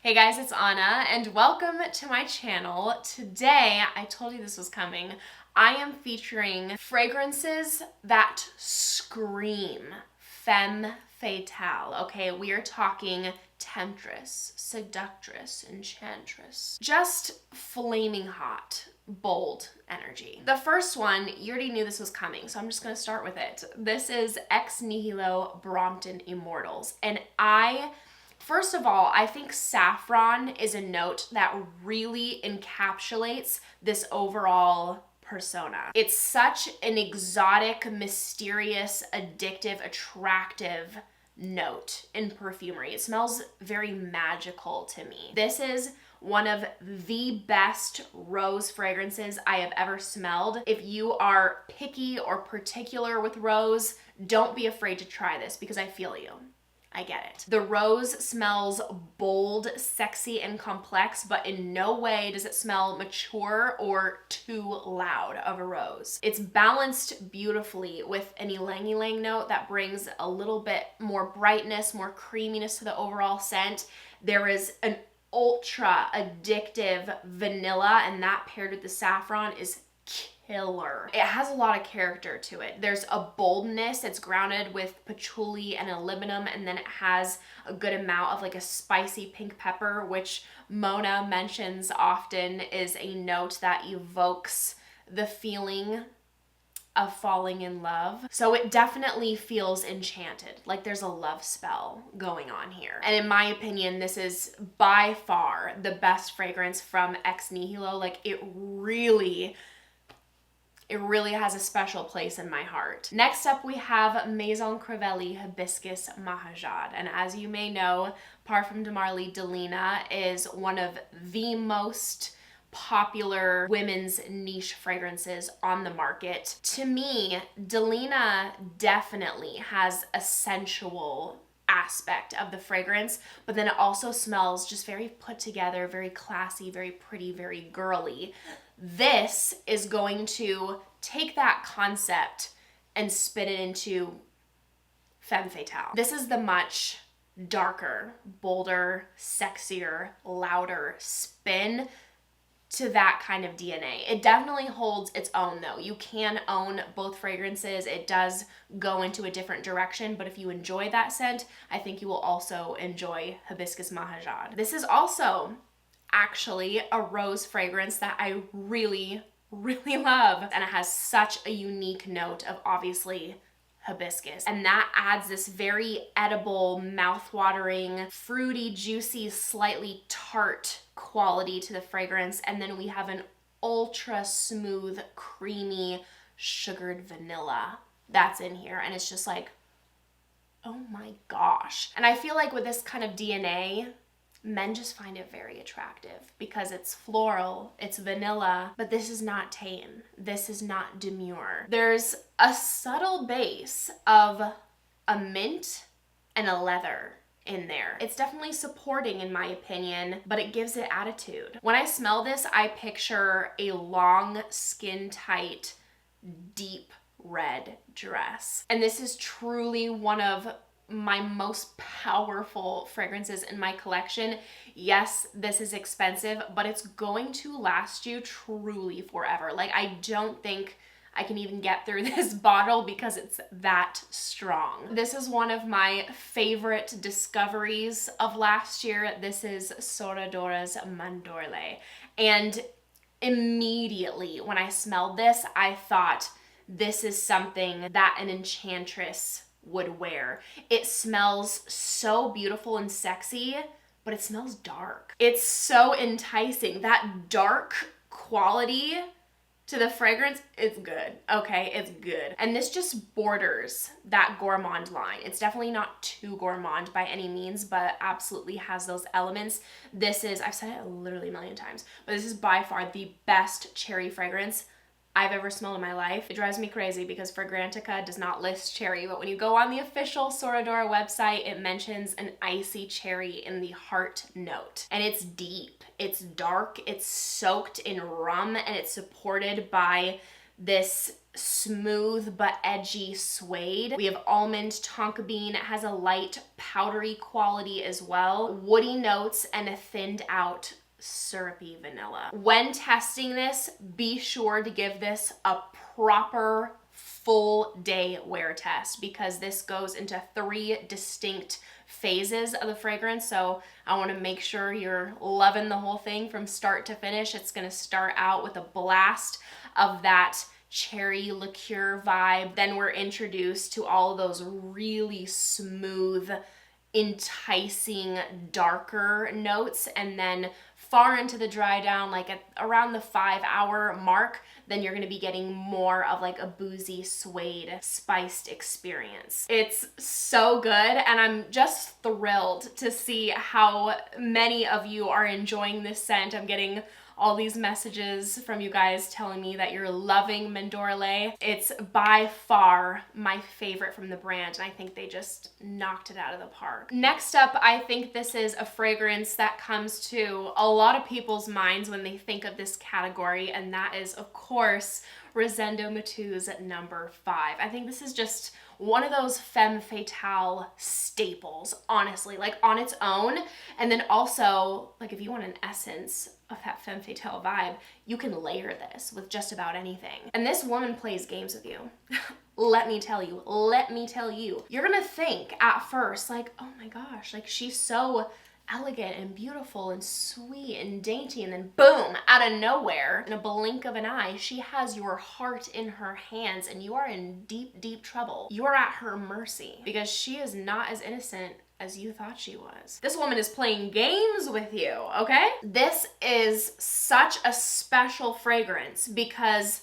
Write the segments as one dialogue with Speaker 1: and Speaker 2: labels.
Speaker 1: Hey guys, it's Anna and welcome to my channel. Today, I told you this was coming, I am featuring fragrances that scream Femme Fatale. Okay, we are talking temptress, seductress, enchantress. Just flaming hot, bold energy. The first one, you already knew this was coming, so I'm just gonna start with it. This is Ex Nihilo Brompton Immortals, and first of all, I think saffron is a note that really encapsulates this overall persona. It's such an exotic, mysterious, addictive, attractive note in perfumery. It smells very magical to me. This is one of the best rose fragrances I have ever smelled. If you are picky or particular with rose, don't be afraid to try this because I feel you. I get it. The rose smells bold, sexy, and complex, but in no way does it smell mature or too loud of a rose. It's balanced beautifully with an ylang-ylang note that brings a little bit more brightness, more creaminess to the overall scent. There is an ultra addictive vanilla, and that paired with the saffron is killer. It has a lot of character to it. There's a boldness. It's grounded with patchouli and aluminum, and then it has a good amount of like a spicy pink pepper, which Mona mentions often is a note that evokes the feeling of falling in love. So it definitely feels enchanted, like there's a love spell going on here. And in my opinion, this is by far the best fragrance from Ex Nihilo. Like it really has a special place in my heart. Next up, we have Maison Crivelli Hibiscus Mahajad. And as you may know, Parfum de Marly Delina is one of the most popular women's niche fragrances on the market. To me, Delina definitely has a sensual aspect of the fragrance, but then it also smells just very put together, very classy, very pretty, very girly. This is going to take that concept and spin it into Femme Fatale. This is the much darker, bolder, sexier, louder spin to that kind of DNA. It definitely holds its own though. You can own both fragrances. It does go into a different direction, but if you enjoy that scent, I think you will also enjoy Hibiscus Mahajad. This is also actually a rose fragrance that I really love, and it has such a unique note of obviously hibiscus, and that adds this very edible, mouth-watering, fruity, juicy, slightly tart quality to the fragrance. And then we have an ultra smooth, creamy, sugared vanilla that's in here, and it's just like, oh my gosh. And I feel like with this kind of DNA, men just find it very attractive because it's floral, it's vanilla, but this is not tame. This is not demure. There's a subtle base of a mint and a leather in there. It's definitely supporting in my opinion, but it gives it attitude. When I smell this, I picture a long, skin-tight, deep red dress. And this is truly one of my most powerful fragrances in my collection. Yes, this is expensive, but it's going to last you truly forever. Like, I don't think I can even get through this bottle because it's that strong. This is one of my favorite discoveries of last year. This is Dora's Mandorle. And immediately when I smelled this, I thought this is something that an enchantress would wear. It smells so beautiful and sexy, but it smells dark. It's so enticing. That dark quality to the fragrance is good. Okay, it's good. And this just borders that gourmand line. It's definitely not too gourmand by any means, but absolutely has those elements. This is, I've said it literally a million times, but this is by far the best cherry fragrance I've ever smelled in my life. It drives me crazy because Fragrantica does not list cherry, but when you go on the official Dora website, it mentions an icy cherry in the heart note. And it's deep, it's dark, it's soaked in rum, and it's supported by this smooth but edgy suede. We have almond, tonka bean. It has a light powdery quality as well. Woody notes and a thinned out syrupy vanilla. When testing this, be sure to give this a proper full day wear test because this goes into 3 distinct phases of the fragrance. So I want to make sure you're loving the whole thing from start to finish. It's going to start out with a blast of that cherry liqueur vibe. Then we're introduced to all of those really smooth, enticing, darker notes. And then far into the dry down, like at around the 5-hour mark, then you're gonna be getting more of like a boozy suede spiced experience. It's so good, and I'm just thrilled to see how many of you are enjoying this scent. I'm getting all these messages from you guys telling me that you're loving Mandorle. It's by far my favorite from the brand, and I think they just knocked it out of the park. Next up, I think this is a fragrance that comes to a lot of people's minds when they think of this category, and that is, of course, Rosendo Mateu's number 5. I think this is just one of those Femme Fatale staples, honestly, like on its own. And then also, like if you want an essence of that Femme Fatale vibe, you can layer this with just about anything. And this woman plays games with you. Let me tell you. You're gonna think at first, like, oh my gosh, like she's so elegant and beautiful and sweet and dainty, and then boom, out of nowhere, in a blink of an eye, she has your heart in her hands and you are in deep, deep trouble. You are at her mercy because she is not as innocent as you thought she was. This woman is playing games with you, okay? This is such a special fragrance because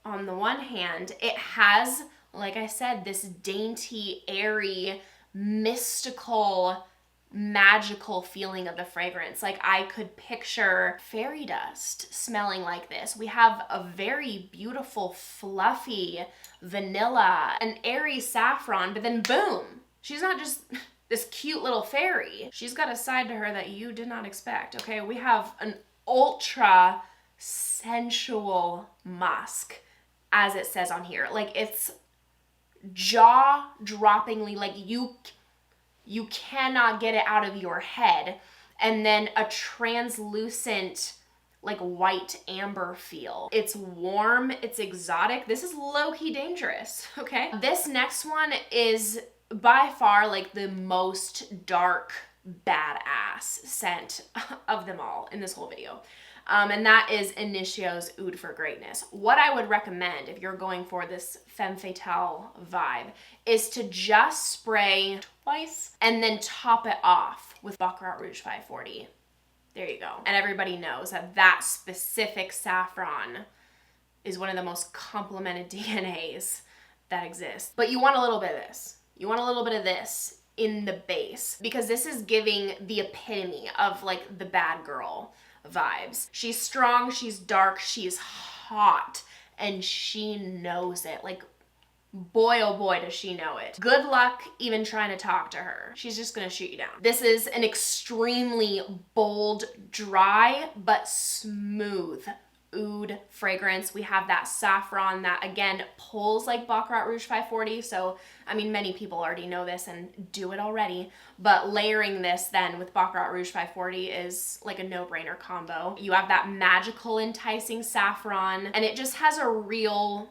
Speaker 1: on the one hand, it has, like I said, this dainty, airy, mystical, magical feeling of the fragrance. Like I could picture fairy dust smelling like this. We have a very beautiful, fluffy vanilla, an airy saffron, but then boom, she's not just this cute little fairy. She's got a side to her that you did not expect, okay? We have an ultra sensual musk, as it says on here. Like it's jaw-droppingly, like you cannot get it out of your head. And then a translucent, like white amber feel. It's warm, it's exotic. This is low-key dangerous, okay? This next one is by far like the most dark, badass scent of them all in this whole video. And that is Initio's Oud for Greatness. What I would recommend if you're going for this Femme Fatale vibe is to just spray twice and then top it off with Baccarat Rouge 540. There you go. And everybody knows that that specific saffron is one of the most complemented DNAs that exist. But you want a little bit of this. You want a little bit of this in the base because this is giving the epitome of like the bad girl vibes. She's strong, she's dark, she's hot, and she knows it. Like, boy, oh boy, does she know it. Good luck even trying to talk to her. She's just gonna shoot you down. This is an extremely bold, dry, but smooth oud fragrance. We have that saffron that again pulls like Baccarat Rouge 540. So, I mean, many people already know this and do it already, but layering this then with Baccarat Rouge 540 is like a no-brainer combo. You have that magical, enticing saffron, and it just has a real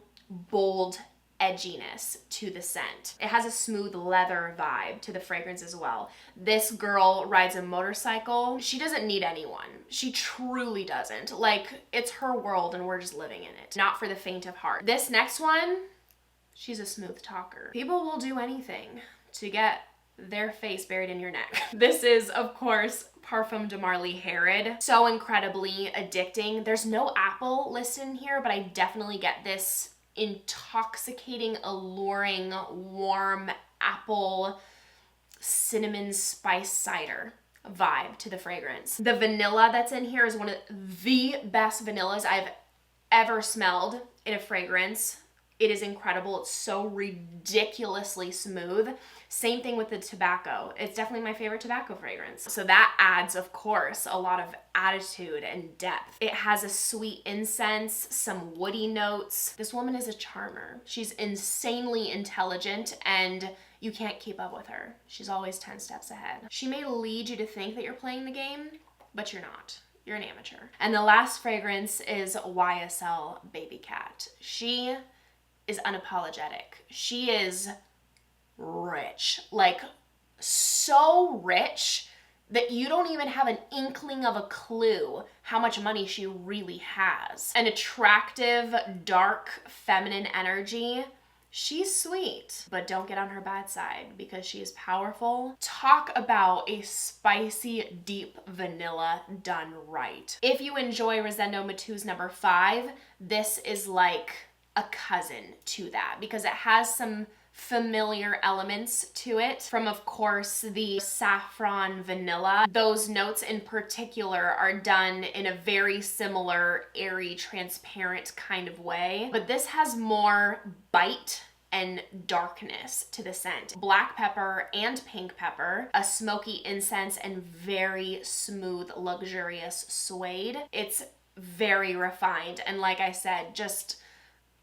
Speaker 1: bold edginess to the scent. It has a smooth leather vibe to the fragrance as well. This girl rides a motorcycle. She doesn't need anyone. She truly doesn't. Like, it's her world and we're just living in it. Not for the faint of heart. This next one, she's a smooth talker. People will do anything to get their face buried in your neck. This is, of course, Parfum de Marly Herod. So incredibly addicting. There's no apple listed in here, but I definitely get this intoxicating, alluring, warm apple, cinnamon spice cider vibe to the fragrance. The vanilla that's in here is one of the best vanillas I've ever smelled in a fragrance. It is incredible. It's so ridiculously smooth. Same thing with the tobacco. It's definitely my favorite tobacco fragrance. So that adds, of course, a lot of attitude and depth. It has a sweet incense, some woody notes. This woman is a charmer. She's insanely intelligent and you can't keep up with her. She's always 10 steps ahead. She may lead you to think that you're playing the game, but you're not. You're an amateur. And the last fragrance is YSL Babycat. She is unapologetic. She is rich, like so rich that you don't even have an inkling of a clue how much money she really has. An attractive, dark, feminine energy. She's sweet, but don't get on her bad side because she is powerful. Talk about a spicy, deep vanilla done right. If you enjoy Rosendo Mateu's number 5, this is like a cousin to that because it has some familiar elements to it from, of course, the saffron vanilla. Those notes in particular are done in a very similar, airy, transparent kind of way, but this has more bite and darkness to the scent. Black pepper and pink pepper, a smoky incense, and very smooth, luxurious suede. It's very refined, and like I said, just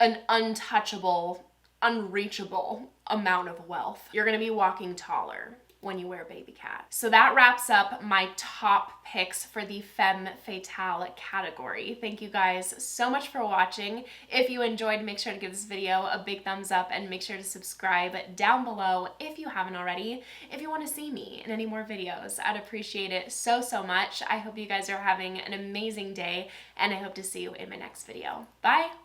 Speaker 1: an untouchable, unreachable amount of wealth. You're gonna be walking taller when you wear Babycat. So that wraps up my top picks for the Femme Fatale category. Thank you guys so much for watching. If you enjoyed, make sure to give this video a big thumbs up and make sure to subscribe down below if you haven't already. If you want to see me in any more videos, I'd appreciate it so, so much. I hope you guys are having an amazing day and I hope to see you in my next video. Bye!